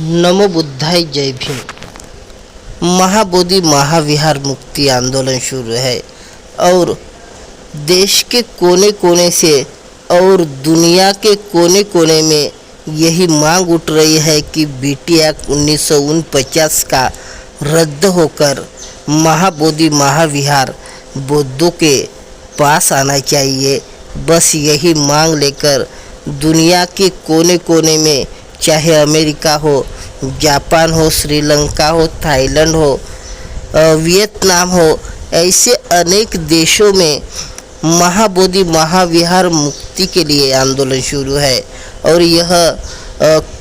नमो बुद्धाय जय भीम। महाबोधि महाविहार मुक्ति आंदोलन शुरू है और देश के कोने कोने से और दुनिया के कोने कोने में यही मांग उठ रही है कि बीटी एक्ट 1949 का रद्द होकर महाबोधि महाविहार बौद्धों के पास आना चाहिए। बस यही मांग लेकर दुनिया के कोने कोने में, चाहे अमेरिका हो, जापान हो, श्रीलंका हो, थाईलैंड हो, वियतनाम हो, ऐसे अनेक देशों में महाबोधि महाविहार मुक्ति के लिए आंदोलन शुरू है। और यह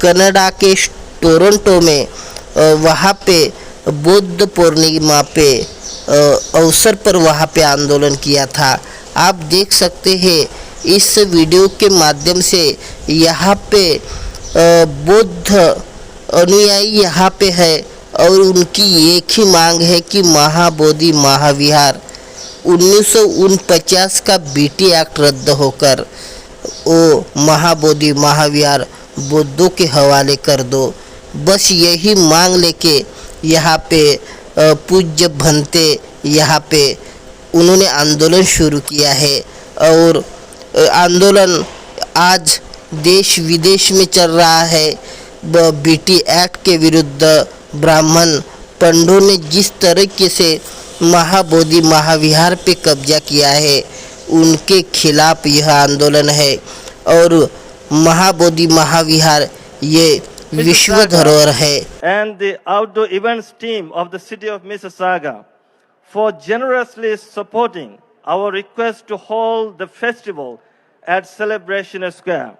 कनाडा के टोरंटो में वहाँ पे बुद्ध पूर्णिमा पे अवसर पर वहाँ पे आंदोलन किया था। आप देख सकते हैं इस वीडियो के माध्यम से यहाँ पे बुद्ध अनुयायी यहाँ पे है और उनकी एक ही मांग है कि महाबोधि महाविहार 1949 का बीटी एक्ट रद्द होकर वो महाबोधि महाविहार बुद्धों के हवाले कर दो। बस यही मांग लेके यहाँ पे पूज्य भंते यहाँ पे उन्होंने आंदोलन शुरू किया है। और आंदोलन आज देश विदेश में चल रहा है। बीटी एक्ट के विरुद्ध ब्राह्मण पंडों ने जिस तरीके से महाबोधि महाविहार पे कब्जा किया है, उनके खिलाफ यह आंदोलन है। और महाबोधि महाविहार ये विश्व धरोहर है। And the outdoor events team of the city of Mississauga for generously supporting our request to hold the festival at Celebration Square.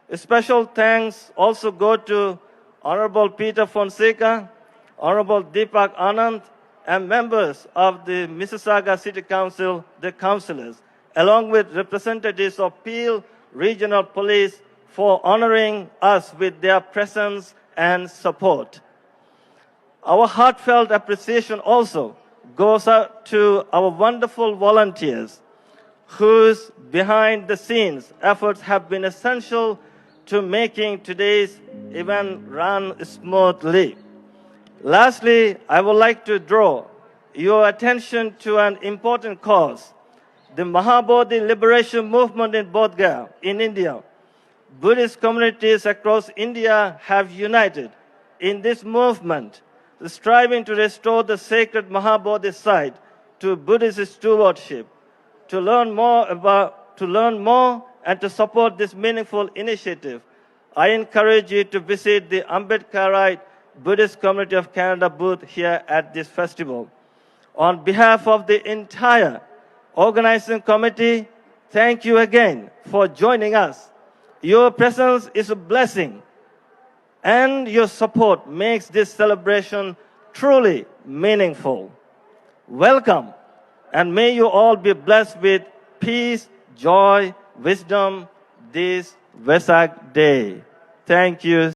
A special thanks also go to Honorable Peter Fonseca, Honorable Deepak Anand, and members of the Mississauga City Council, the councillors, along with representatives of Peel Regional Police for honoring us with their presence and support. Our heartfelt appreciation also goes out to our wonderful volunteers whose behind the scenes efforts have been essential to making today's event run smoothly. Lastly, I would like to draw your attention to an important cause. The Mahabodhi Liberation Movement in Bodh Gaya, in India. Buddhist communities across India have united in this movement, striving to restore the sacred Mahabodhi site to Buddhist stewardship. To learn more and to support this meaningful initiative, I encourage you to visit the Ambedkarite Buddhist Community of Canada booth here at this festival. On behalf of the entire organizing committee, thank you again for joining us. Your presence is a blessing, and your support makes this celebration truly meaningful. Welcome, and may you all be blessed with peace, joy, wisdom this Vesak day. Thank you.